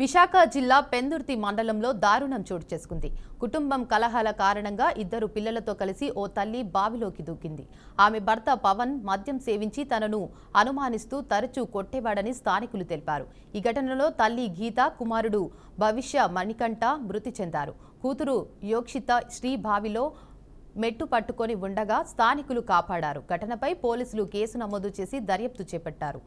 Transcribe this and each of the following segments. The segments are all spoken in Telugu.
విశాఖ జిల్లా పెందుర్తి మండలంలో దారుణం చోటు చేసుకుంది. కుటుంబం కలహాల కారణంగా ఇద్దరు పిల్లలతో కలిసి ఓ తల్లి బావిలోకి దూకింది. ఆమె భర్త పవన్ మద్యం సేవించి తనను అనుమానిస్తూ తరచూ కొట్టేవాడని స్థానికులు తెలిపారు. ఈ ఘటనలో తల్లి గీత, కుమారుడు భవిష్య మణికంఠ మృతి చెందారు. కూతురు యోక్షిత శ్రీ బావిలో మెట్టు పట్టుకొని ఉండగా స్థానికులు కాపాడారు. ఘటనపై పోలీసులు కేసు నమోదు చేసి దర్యాప్తు చేపట్టారు.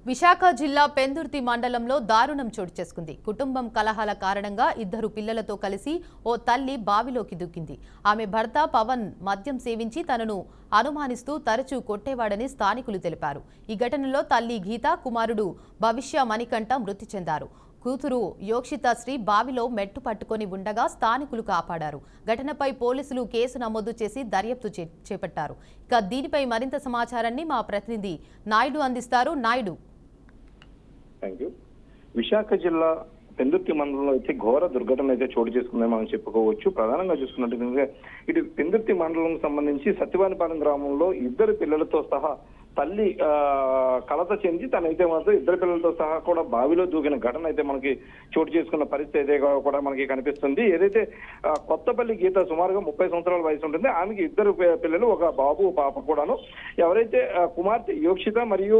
విశాఖ జిల్లా పెందుర్తి మండలంలో దారుణం చోటు చేసుకుంది. కుటుంబం కలహాల కారణంగా ఇద్దరు పిల్లలతో కలిసి ఓ తల్లి బావిలోకి దూకింది. ఆమె భర్త పవన్ మద్యం సేవించి తనను అనుమానిస్తూ తరచూ కొట్టేవాడని స్థానికులు తెలిపారు. ఈ ఘటనలో తల్లి గీత, కుమారుడు భవిష్య మణికంఠ మృతి చెందారు. కూతురు యోక్షిత శ్రీ బావిలో మెట్టు పట్టుకొని ఉండగా స్థానికులు కాపాడారు. ఘటనపై పోలీసులు కేసు నమోదు చేసి దర్యాప్తు చేపట్టారు. ఇక దీనిపై మరింత సమాచారాన్ని మా ప్రతినిధి నాయుడు అందిస్తారు. నాయుడు, విశాఖ జిల్లా పెందుర్తి మండలంలో అయితే ఘోర దుర్ఘటన అయితే చోటు చేసుకుందని మనం చెప్పుకోవచ్చు. ప్రధానంగా చూసుకున్నట్టు ఇటు పెందుర్తి మండలం సంబంధించి సత్యవానిపాలెం గ్రామంలో ఇద్దరు పిల్లలతో సహా తల్లి కలత చెంది తనైతే మాత్రం ఇద్దరు పిల్లలతో సహా కూడా బావిలో దూకిన ఘటన అయితే మనకి చోటు చేసుకున్న పరిస్థితి అయితే కూడా మనకి కనిపిస్తుంది. ఏదైతే కొత్తపల్లి గీత సుమారుగా 30 సంవత్సరాల వయసు ఉంటుంది. ఆమెకి ఇద్దరు పిల్లలు, ఒక బాబు, పాప కూడాను. ఎవరైతే కుమార్తె యోక్షిత మరియు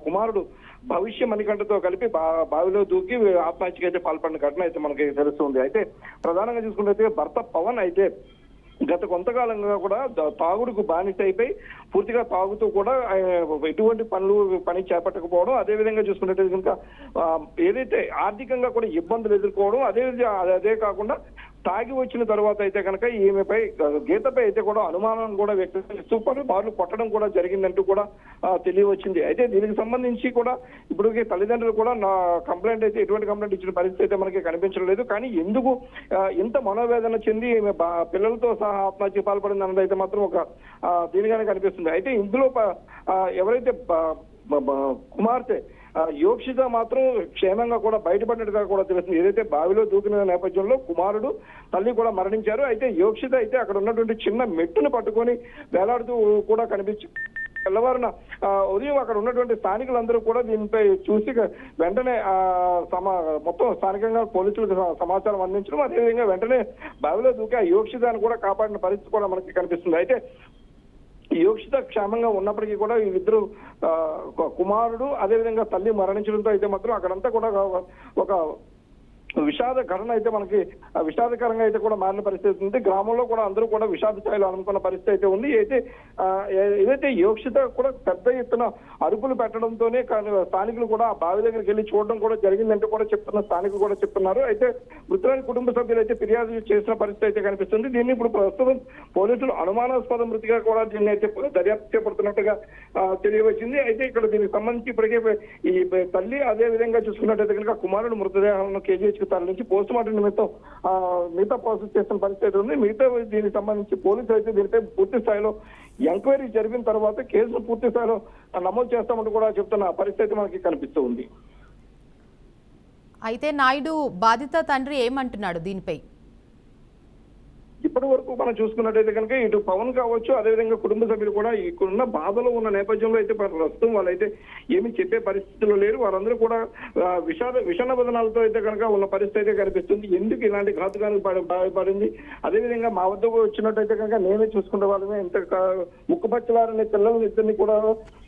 కుమారుడు భవిష్య మణికంఠతో కలిపి బావిలో దూకి ఆత్మహత్యకి అయితే పాల్పడిన ఘటన అయితే మనకి తెలుస్తుంది. అయితే ప్రధానంగా చూసుకుంటే భర్త పవన్ అయితే గత కొంతకాలంగా కూడా తాగుడుకు బానిస అయిపోయి పూర్తిగా తాగుతూ కూడా ఎటువంటి పని చేపట్టకపోవడం, అదేవిధంగా చూసుకున్నట్టు కనుక ఏదైతే ఆర్థికంగా కూడా ఇబ్బందులు ఎదుర్కోవడం, అదే కాకుండా తాగి వచ్చిన తర్వాత అయితే కనుక ఈమెపై గీతపై అయితే కూడా అనుమానం కూడా వ్యక్తం చేస్తూ పలుమార్లు కొట్టడం కూడా జరిగిందంటూ కూడా తెలియవచ్చింది. అయితే దీనికి సంబంధించి కూడా ఇప్పుడు తల్లిదండ్రులు కూడా నా కంప్లైంట్ అయితే ఎటువంటి కంప్లైంట్ ఇచ్చిన పరిస్థితి అయితే మనకి కనిపించడం లేదు. కానీ ఎందుకు ఇంత మనోవేదన చెంది ఈమె పిల్లలతో సహా ఆత్మహత్య పాల్పడింది అన్నది అయితే మాత్రం ఒక దీనిగానే కనిపిస్తుంది. అయితే ఇందులో ఎవరైతే కుమార్తె యోక్షిత మాత్రం క్షేమంగా కూడా బయటపడినట్టుగా కూడా తెలుస్తుంది. ఏదైతే బావిలో దూకిన నేపథ్యంలో కుమారుడు, తల్లి కూడా మరణించారు. అయితే యోక్షిత అయితే అక్కడ ఉన్నటువంటి చిన్న మెట్టును పట్టుకొని వేలాడుతూ కూడా కనిపించింది. తెల్లవారున ఉదయం అక్కడ ఉన్నటువంటి స్థానికులందరూ కూడా దీనిపై చూసి వెంటనే మొత్తం స్థానికంగా పోలీసులకు సమాచారం అందించడం, అదేవిధంగా వెంటనే బావిలో దూకి ఆ యోక్షితాన్ని కూడా కాపాడిన పరిస్థితి కూడా మనకి కనిపిస్తుంది. అయితే యోక్షిత క్షేమంగా ఉన్నప్పటికీ కూడా వీళ్ళిద్దరు కుమారుడు, అదేవిధంగా తల్లి మరణించడంతో అయితే మాత్రం అక్కడంతా కూడా ఒక విషాద ఘటన అయితే మనకి విషాదకరంగా అయితే కూడా మారిన పరిస్థితి ఉంది. గ్రామంలో కూడా అందరూ కూడా విషాద స్థాయిలో అనుకున్న పరిస్థితి అయితే ఉంది. అయితే ఏదైతే యోక్షిత కూడా పెద్ద ఎత్తున అరుపులు పెట్టడంతోనే స్థానికులు కూడా ఆ బావి దగ్గరికి వెళ్ళి చూడడం కూడా జరిగిందంటూ కూడా స్థానికులు కూడా చెప్తున్నారు. అయితే మృతురాలి కుటుంబ సభ్యులు అయితే ఫిర్యాదు చేసిన పరిస్థితి అయితే కనిపిస్తుంది. దీన్ని ఇప్పుడు ప్రస్తుతం పోలీసులు అనుమానాస్పద మృతిగా కూడా దీన్ని అయితే దర్యాప్తు చేపడుతున్నట్టుగా తెలియవచ్చింది. అయితే ఇక్కడ దీనికి సంబంధించి ఇప్పటికే ఈ తల్లి, అదే విధంగా చూసుకున్నట్టయితే కనుక కుమారుడు మృతదేహాలను కేజీహెచ్ తరలించి పోస్ట్ మార్టం నిమిత్తం మిగతా ప్రాసెస్ చేసిన పరిస్థితి ఉంది. మిగతా దీనికి సంబంధించి పోలీసులు అయితే దీనిపై పూర్తి స్థాయిలో ఎంక్వైరీ జరిగిన తర్వాత కేసును పూర్తి స్థాయిలో నమోదు చేస్తామంటూ కూడా చెప్తున్న పరిస్థితి మనకి కనిపిస్తూ ఉంది. అయితే నాయుడు, బాధిత తండ్రి ఏమంటున్నాడు దీనిపై? ఇప్పటి వరకు మనం చూసుకున్నట్టయితే కనుక ఇటు పవన్ కావచ్చు, అదేవిధంగా కుటుంబ సభ్యులు కూడా ఇక్కడున్న బాధలో ఉన్న నేపథ్యంలో అయితే ప్రస్తుతం వాళ్ళైతే ఏమి చెప్పే పరిస్థితుల్లో లేరు. వారందరూ కూడా విషణ వదనాలతో అయితే కనుక ఉన్న పరిస్థితి అయితే కనిపిస్తుంది. ఎందుకు ఇలాంటి ఘాతుకానికి బాధపడింది, అదేవిధంగా మా వద్దకు వచ్చినట్టయితే కనుక నేనే చూసుకునే వాళ్ళమే ఇంత ముక్కుపచ్చలారనే పిల్లలని ఇద్దరిని కూడా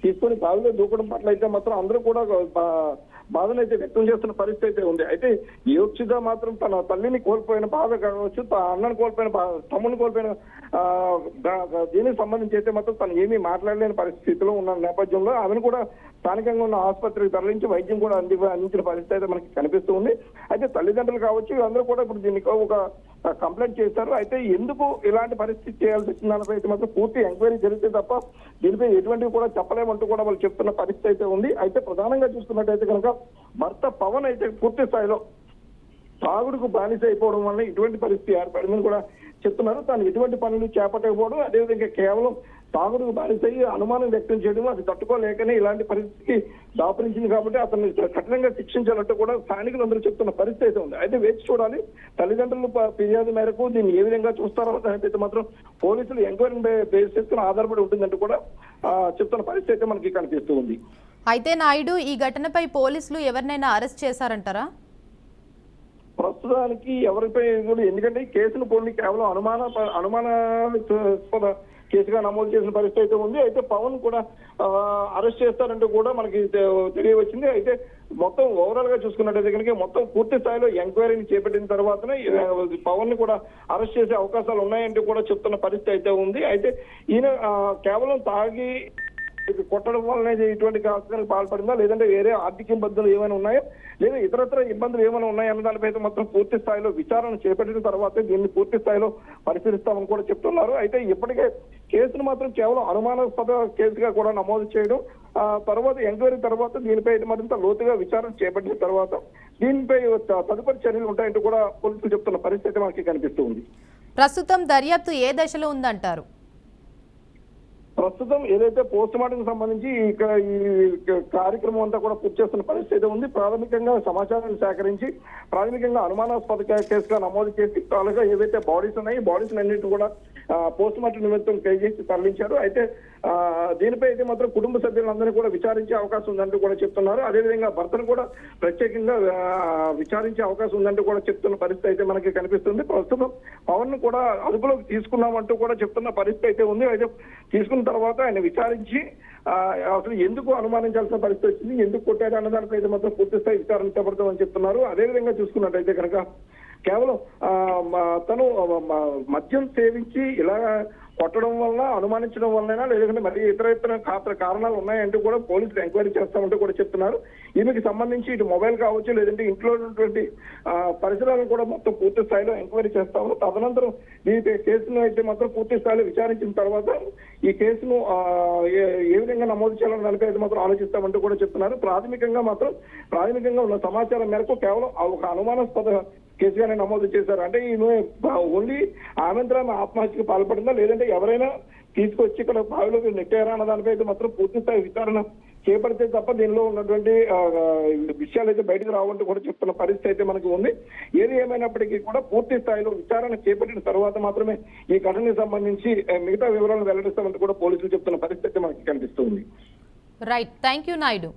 తీసుకొని బావిలో దూకడం పట్ల అయితే మాత్రం అందరూ కూడా బాధను అయితే వ్యక్తం చేస్తున్న పరిస్థితి అయితే ఉంది. అయితే యోక్షిత మాత్రం తన తల్లిని కోల్పోయిన బాధ కావచ్చు, అన్నను కోల్పోయిన తమ్ముని కోల్పోయిన దీనికి సంబంధించి అయితే మాత్రం తను ఏమీ మాట్లాడలేని పరిస్థితిలో ఉన్న నేపథ్యంలో ఆమెను కూడా స్థానికంగా ఉన్న ఆసుపత్రికి తరలించి వైద్యం కూడా అందించిన పరిస్థితి అయితే మనకి కనిపిస్తూ ఉంది. అయితే తల్లిదండ్రులు కావచ్చు అందరూ కూడా ఇప్పుడు దీనికి ఒక కంప్లైంట్ చేశారు. అయితే ఎందుకు ఇలాంటి పరిస్థితి చేయాల్సి వచ్చిందన్నపై అయితే మాత్రం పూర్తి ఎంక్వైరీ జరిగితే తప్ప దీనిపై ఎటువంటివి కూడా చెప్పలేమంటూ కూడా వాళ్ళు చెప్తున్న పరిస్థితి అయితే ఉంది. అయితే ప్రధానంగా చూస్తున్నట్టయితే కనుక భర్త పవన్ అయితే పూర్తి స్థాయిలో తాగుడుకు బానిస అయిపోవడం వల్ల ఇటువంటి పరిస్థితి ఏర్పడిందని కూడా చెప్తున్నారు. తాను ఎటువంటి పనులు చేపట్టకపోవడం, అదేవిధంగా కేవలం తాగుడుకు బానిస అయ్యి అనుమానం వ్యక్తం చేయడం, అది తట్టుకోలేకనే ఇలాంటి పరిస్థితికి దాపరించింది కాబట్టి అతన్ని కఠినంగా శిక్షించాలంటూ కూడా స్థానికులందరూ చెప్తున్న పరిస్థితి అయితే ఉంది. అయితే వేచి చూడాలి తల్లిదండ్రులు ఫిర్యాదు మేరకు దీన్ని ఏ విధంగా చూస్తారో దానిపైతే మాత్రం పోలీసులు ఎంక్వైరీ బేస్ చేసుకుని ఆధారపడి ఉంటుందంటూ కూడా చెప్తున్న పరిస్థితి అయితే మనకి కనిపిస్తూ ఉంది. అయితే నాయుడు, ఈ ఘటనపై పోలీసులు ఎవరినైనా అరెస్ట్ చేశారంటారా? ప్రస్తుతానికి ఎవరిపై కూడా, ఎందుకంటే ఈ కేసును పోనీ కేవలం అనుమానాస్పద కేసుగా నమోదు చేసిన పరిస్థితి అయితే ఉంది. అయితే పవన్ కూడా అరెస్ట్ చేస్తారంటూ కూడా మనకి తెలియవచ్చింది. అయితే మొత్తం ఓవరాల్ గా చూసుకున్నట్టయితే కనుక మొత్తం పూర్తి స్థాయిలో ఎంక్వైరీని చేపట్టిన తర్వాతనే పవన్ ని కూడా అరెస్ట్ చేసే అవకాశాలు ఉన్నాయంటూ కూడా చెప్తున్న పరిస్థితి అయితే ఉంది. అయితే ఈయన కేవలం తాగి కొట్టడం వల్ల ఇటువంటి కారణాలకు పాల్పడిందా, లేదంటే వేరే ఆర్థిక ఇబ్బందులు ఏమైనా ఉన్నాయా, లేదా ఇతరత్ర ఇబ్బందులు ఏమైనా ఉన్నాయన్న దానిపై మొత్తం పూర్తి స్థాయిలో విచారణ చేపట్టిన తర్వాతే దీన్ని పూర్తి స్థాయిలో పరిశీలిస్తామని కూడా చెప్తున్నారు. అయితే ఇప్పటికే కేసును మాత్రం కేవలం అనుమానాస్పద కేసుగా కూడా నమోదు చేయడం, తర్వాత ఎంక్వైరీ తర్వాత దీనిపై మరింత లోతుగా విచారణ చేపట్టిన తర్వాత దీనిపై తదుపరి చర్యలు ఉంటాయంటూ కూడా పోలీసులు చెప్తున్న పరిస్థితి మనకి కనిపిస్తూ ఉంది. ప్రస్తుతం దర్యాప్తు ఏ దశలో ఉందంటారు? ప్రస్తుతం ఏదైతే పోస్ట్ మార్టం సంబంధించి ఇక్కడ ఈ కార్యక్రమం అంతా కూడా పూర్తి చేస్తున్న పరిస్థితి ఉంది. ప్రాథమికంగా సమాచారాన్ని సేకరించి ప్రాథమికంగా అనుమానాస్పద కేసుగా నమోదు చేసి తాలుగా ఏవైతే బాడీస్ ఉన్నాయి ఈ బాడీస్ అన్నింటినీ కూడా పోస్ట్ మార్టం నిమిత్తం చేసి తరలించారు. అయితే దీనిపై అయితే మాత్రం కుటుంబ సభ్యులందరినీ కూడా విచారించే అవకాశం ఉందంటూ కూడా చెప్తున్నారు. అదేవిధంగా భర్తను కూడా ప్రత్యేకంగా విచారించే అవకాశం ఉందంటూ కూడా చెప్తున్న పరిస్థితి అయితే మనకి కనిపిస్తుంది. ప్రస్తుతం పవన్ ను కూడా అదుపులోకి తీసుకున్నామంటూ కూడా చెప్తున్న పరిస్థితి అయితే ఉంది. అయితే తీసుకున్న తర్వాత ఆయన విచారించి అసలు ఎందుకు అనుమానించాల్సిన పరిస్థితి వచ్చింది, ఎందుకు కొట్టాడు అన్న దానిపై అయితే మాత్రం పూర్తి స్థాయి విచారణ చేపడతామని చెప్తున్నారు. అదేవిధంగా చూసుకున్నట్టయితే కనుక కేవలం తను మద్యం సేవించి ఇలా కొట్టడం వల్ల అనుమానించడం వల్లైనా, లేదంటే మరి ఇతర కారణాలు ఉన్నాయంటూ కూడా పోలీసులు ఎంక్వైరీ చేస్తామంటూ కూడా చెప్తున్నారు. ఈమెకి సంబంధించి ఇటు మొబైల్ కావచ్చు, లేదంటే ఇంట్లో ఉన్నటువంటి పరిసరాలను కూడా మొత్తం పూర్తి స్థాయిలో ఎంక్వైరీ చేస్తాము. తదనంతరం ఈ కేసును అయితే మాత్రం పూర్తి స్థాయిలో విచారించిన తర్వాత ఈ కేసును ఏ విధంగా నమోదు చేయాలని దానిపై అయితే మాత్రం ఆలోచిస్తామంటూ కూడా చెప్తున్నారు. ప్రాథమికంగా ఉన్న సమాచారం మేరకు కేవలం ఒక అనుమానాస్పద కేసుగానే నమోదు చేశారు. అంటే ఈమె ఓన్లీ ఆమెంతరాన్ని ఆత్మహత్యకు పాల్పడిందా, లేదంటే ఎవరైనా తీసుకొచ్చి ఇక్కడ బావిలోకి నెట్టారా అన్న దానిపై అయితే మాత్రం పూర్తి స్థాయి విచారణ చేపడితే తప్ప దీనిలో ఉన్నటువంటి విషయాలు అయితే బయటకు రావంటూ కూడా చెప్తున్న పరిస్థితి అయితే మనకి ఉంది. ఏది ఏమైనప్పటికీ కూడా పూర్తి స్థాయిలో విచారణ చేపట్టిన తర్వాత మాత్రమే ఈ ఘటనకు సంబంధించి మిగతా వివరాలను వెల్లడిస్తామంటూ కూడా పోలీసులు చెప్తున్న పరిస్థితి మనకి కనిపిస్తుంది. Right, thank you Naidu.